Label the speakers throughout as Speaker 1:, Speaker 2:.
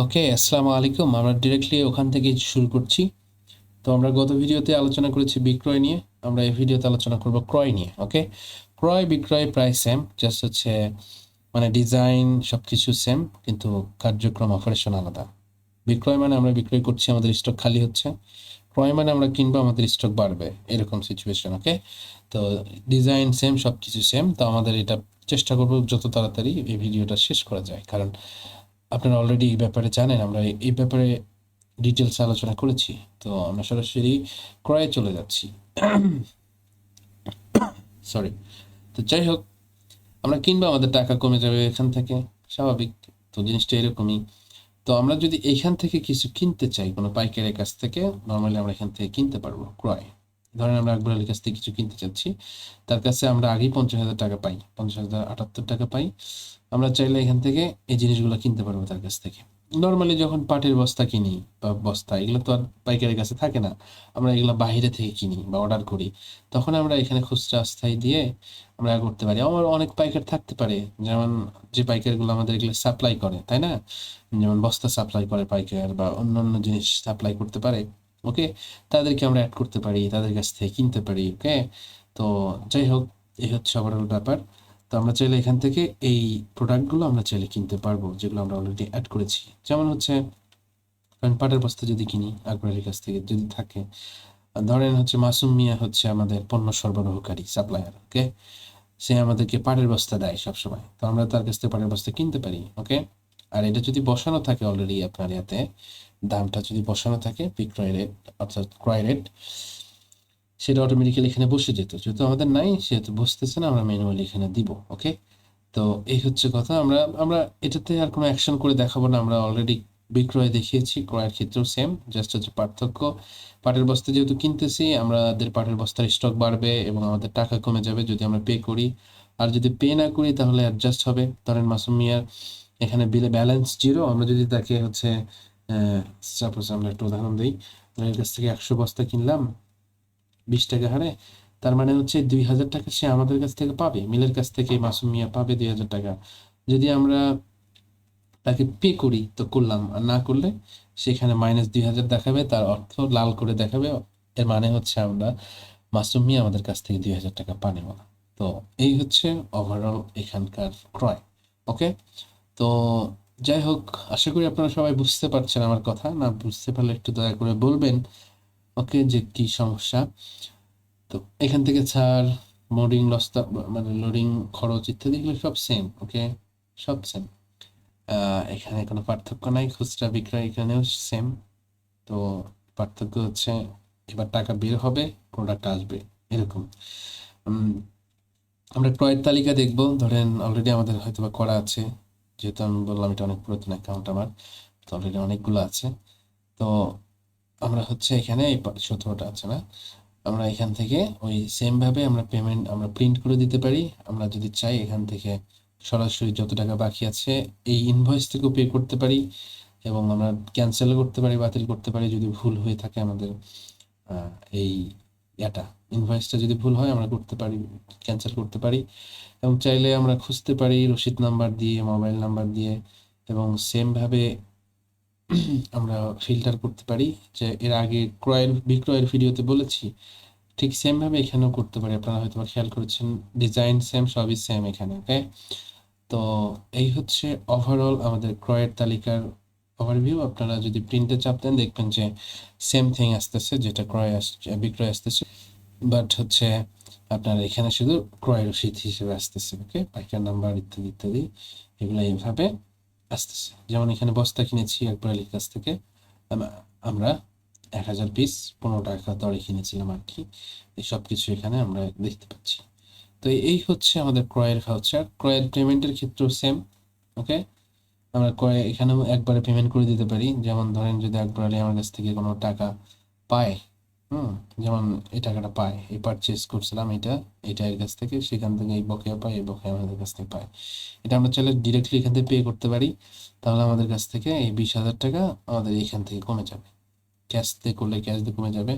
Speaker 1: ওকে, আসসালামু আলাইকুম। আমরা ডিরেক্টলি ওখান থেকেই শুরু করছি। তো আমরা গত ভিডিওতে আলোচনা করেছি বিক্রয় নিয়ে। আমরা এই ভিডিওতে আলোচনা করব ক্রয় নিয়ে। ওকে, ক্রয় বিক্রয় প্রায় সেম, জাস্ট হচ্ছে মানে ডিজাইন সব কিছু সেম, কিন্তু কার্যক্রম অপারেশন আলাদা। বিক্রয় মানে আমরা বিক্রয় করছি, আমাদের স্টক খালি হচ্ছে। ক্রয় মানে আমরা কিনবো, আমাদের স্টক বাড়বে, এরকম সিচুয়েশন। ওকে, তো ডিজাইন সেম, সব কিছু সেম। তো আমাদের এটা চেষ্টা করবো যত তাড়াতাড়ি এই ভিডিওটা শেষ করা যায়, কারণ আপনারা অলরেডি এই ব্যাপারে জানেন, আমরা এই ব্যাপারে ডিটেলস আলোচনা করেছি। তো আমরা সরাসরি ক্রয়ে চলে যাচ্ছি। সরি। তো যাই হোক, আমরা কিনবো, আমাদের টাকা কমে যাবে এখান থেকে, স্বাভাবিক। তো জিনিসটা এরকমই। তো আমরা যদি এইখান থেকে কিছু কিনতে চাই কোনো পাইকারের কাছ থেকে, নর্মালি আমরা এখান থেকে কিনতে পারবো ক্রয়। ধরেন আমরা আকবর আলীর কাছ থেকে কিছু কিনতে চাচ্ছি, তার কাছে আমরা আগেই 50,000 টাকা পাই, 50,078 টাকা পাই। আমরা চাইলে এখান থেকে এই জিনিসগুলো কিনতে পারবো তার কাছ থেকে। নর্মালি যখন পাটের বস্তা কিনি বা বস্তা, এগুলো তো আর পাইকারের কাছে থাকে না, আমরা এগুলো বাইরে থেকে কিনি বা অর্ডার করি। তখন আমরা এখানে খুচরা অস্থায়ী দিয়ে আমরা করতে পারি। আমার অনেক পাইকার থাকতে পারে, যেমন যে পাইকারগুলো আমাদের এগুলো সাপ্লাই করে, তাই না? যেমন বস্তা সাপ্লাই করে পাইকার, বা অন্যান্য জিনিস সাপ্লাই করতে পারে। ওকে, তাদেরকে আমরা অ্যাড করতে পারি, তাদের কাছ থেকে কিনতে পারি। ওকে, তো যাই হোক, এই হচ্ছে ওভারঅল ব্যাপার। তো আমরা চাইলে এখান থেকে এই প্রোডাক্টগুলো আমরা চাইলে কিনতে পারবো, যেগুলো আমরা অলরেডি অ্যাড করেছি। যেমন হচ্ছে ধরেন পাটের বস্তা যদি কিনি আকবর আলীর কাছ থেকে, যদি থাকে, ধরেন হচ্ছে মাসুম মিয়া হচ্ছে আমাদের পণ্য সরবরাহকারী সাপ্লায়ার। ওকে, সে আমাদেরকে পাটের বস্তা দেয় সবসময়, তো আমরা তার কাছ থেকে পাটের বস্তা কিনতে পারি। ওকে, আর এটা যদি বসানো থাকে অলরেডি আপনার ইয়াতে, দামটা যদি বসানো থাকে বিক্রয় রেট অর্থাৎ ক্রয় রেট, সেটা অটোমেটিক্যালি এখানে বসে যেত। যেহেতু আমাদের নাই, সেহেতু বসতেছে না, আমরা ম্যানুয়ালি এখানে দিব। ওকে, তো এই হচ্ছে কথা। আমরা আমরা এটাতে আর কোনো অ্যাকশন করে দেখাবো না, আমরা অলরেডি বিক্রয় দেখিয়েছি। ক্রয়ের ক্ষেত্রেও সেম, জাস্ট হচ্ছে পার্থক্য পাটের বস্তা যেহেতু কিনতেছি, আমাদের পাটের বস্তার স্টক বাড়বে এবং আমাদের টাকা কমে যাবে যদি আমরা পে করি। আর যদি পে না করি তাহলে অ্যাডজাস্ট হবে। ধরেন মাসুম মিয়ার এখানে বিলে ব্যালেন্স জিরো, আমরা যদি তাকে হচ্ছে সাপোজ আমরা একটা উদাহরণ দিই, এর কাছ থেকে 100 বস্তা কিনলাম 20 টাকা হারে, তার মানে হচ্ছে 2,000 টাকা সে আমাদের কাছ থেকে পাবে, মিলের কাছ থেকে মাসুম মিয়া পাবে 2,000 টাকা। যদি আমরা তাকে পে করি তো করলাম, আর না করলে সেখানে -2,000 দেখাবে, তার অর্থ লাল করে দেখাবে। এর মানে হচ্ছে আমরা মাসুম মিয়া আমাদের কাছ থেকে 2,000 টাকা পানি না। তো এই হচ্ছে ওভারঅল এখানকার ক্রয়। ওকে, তো যাই হোক, আশা করি আপনারা সবাই বুঝতে পারছেন আমার কথা। না বুঝতে পারলে একটু দয়া করে বলবেন। ওকে, যে কি সমস্যা। তো এখান থেকে ছাড়, লোডিং লস্তা, মানে লোডিং খরচ ইত্যাদি এগুলো সব সেম। ওকে, সব সেম, এখানে কোনো পার্থক্য নাই। খুচরা বিক্রয় এখানেও সেম। তো পার্থক্য হচ্ছে এবার টাকা বের হবে, প্রোডাক্ট আসবে, এরকম। উম, আমরা ক্রয়ের তালিকা দেখব। ধরেন অলরেডি আমাদের হয়তো বা করা আছে, যেহেতু আমি বললাম এটা অনেক পুরাতন অ্যাকাউন্ট আমার, তো অলরেডি অনেকগুলো আছে। তো আমরা হচ্ছে এখানে এই 17টা আছে না, আমরা এখান থেকে ওই সেম ভাবে আমরা পেমেন্ট আমরা প্রিন্ট করে দিতে পারি। আমরা যদি চাই এখান থেকে সরাসরি যত টাকা বাকি আছে এই ইনভয়েস থেকেও পে করতে পারি, এবং আমরা ক্যান্সেল করতে পারি, বাতিল করতে পারি যদি ভুল হয়ে থাকে আমাদের। এই ইয়াটা, ইনভয়েসটা যদি ভুল হয় আমরা করতে পারি, ক্যান্সেল করতে পারি। এবং চাইলে আমরা খুঁজতে পারি রসিদ নাম্বার দিয়ে, মোবাইল নাম্বার দিয়ে, এবং সেম ভাবে আমরা ফিল্টার করতে পারি। যে এর আগে ক্রয়ের বিক্রয়ের ভিডিওতে বলেছি, ঠিক সেম ভাবে এখানেও করতে পারি। আপনারা হয়তো বা খেয়াল করেছেন, ডিজাইন সেম, সবই সেম এখানে। ওকে, তো এই হচ্ছে ওভারঅল আমাদের ক্রয়ের তালিকার ওভারভিউ। আপনারা যদি প্রিন্টে চাপ দেন দেখবেন যে সেম থিং আসতেছে, যেটা ক্রয় আসছে বিক্রয় আসতেছে, বাট হচ্ছে আপনার এখানে শুধু ক্রয় রসিদ হিসেবে আসতেছে। ওকে, পাইকার নাম্বার ইত্যাদি ইত্যাদি এগুলো এইভাবে আসতেছে। যেমন এখানে বস্তা কিনেছি আকবর আলীর কাছ থেকে, আমরা 1,000 পিস 15 টাকা দরে কিনেছিলাম আর কি। এই সব কিছু এখানে আমরা দেখতে পাচ্ছি। তো এই হচ্ছে আমাদের ক্রয়ের ভাউচার। ক্রয়ের পেমেন্টের ক্ষেত্রেও সেম। ওকে, আমরা ক্রয় এখানেও একবারে পেমেন্ট করে দিতে পারি। যেমন ধরেন যদি আকবর আলী আমার কাছ থেকে কোনো টাকা পায়, হুম, যেমন এই টাকাটা পায়, এই পারচেস করছিলাম এটা এর কাছ থেকে, সেখান থেকে এই বকেয়া পায়, এই বকেয়া আমাদের কাছ থেকে পায়। এটা আমরা চাইলে ডিরেক্টলি এখান থেকে পে করতে পারি। তাহলে আমাদের কাছ থেকে এই 20,000 টাকা আমাদের এখান থেকে কমে যাবে। ক্যাশ দিয়ে করলে ক্যাশ দিয়ে কমে যাবে।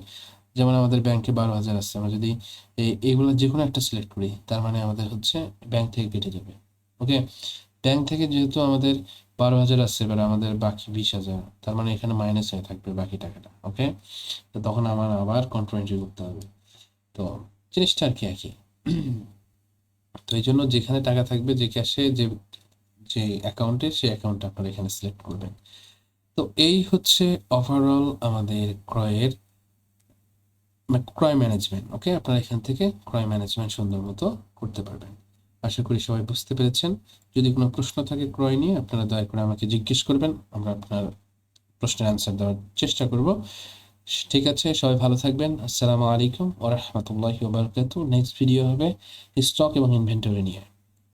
Speaker 1: যেমন আমাদের ব্যাংকে 12,000 আছে, আমরা যদি এইগুলো যে কোনো একটা সিলেক্ট করি, তার মানে আমাদের হচ্ছে ব্যাংক থেকে কেটে যাবে। ওকে, ব্যাংক থেকে যেহেতু আমাদের 12,000 আছে, এবার আমাদের বাকি 20,000, তার মানে এখানে মাইনাস হয়ে থাকবে বাকি টাকাটা। ওকে, তো তখন আমার আবার কন্ট্রোল এন্ট্রি করতে হবে। তো জিনিসটা আর কি একই। তো এই জন্য যেখানে টাকা থাকবে, যে ক্যাশে, যে যে অ্যাকাউন্টে, সেই অ্যাকাউন্টটা আপনারা এখানে সিলেক্ট করবেন। তো এই হচ্ছে ওভারঅল আমাদের ক্রয় ম্যানেজমেন্ট। ওকে, আপনারা এখান থেকে ক্রয় ম্যানেজমেন্ট সুন্দর মতো করতে পারবেন। আশা করি সবাই বুঝতে পেরেছেন। যদি কোনো প্রশ্ন থাকে ক্রয় নিয়ে, আপনারা দয়া করে আমাকে জিজ্ঞেস করবেন, আমরা আপনার প্রশ্নের অ্যান্সার দেওয়ার চেষ্টা করব। ঠিক আছে, সবাই ভালো থাকবেন। আসসালামু আলাইকুম ওয়া রাহমাতুল্লাহি ওয়া বারাকাতুহু। নেক্সট ভিডিও হবে স্টক এবং ইনভেন্টরি নিয়ে।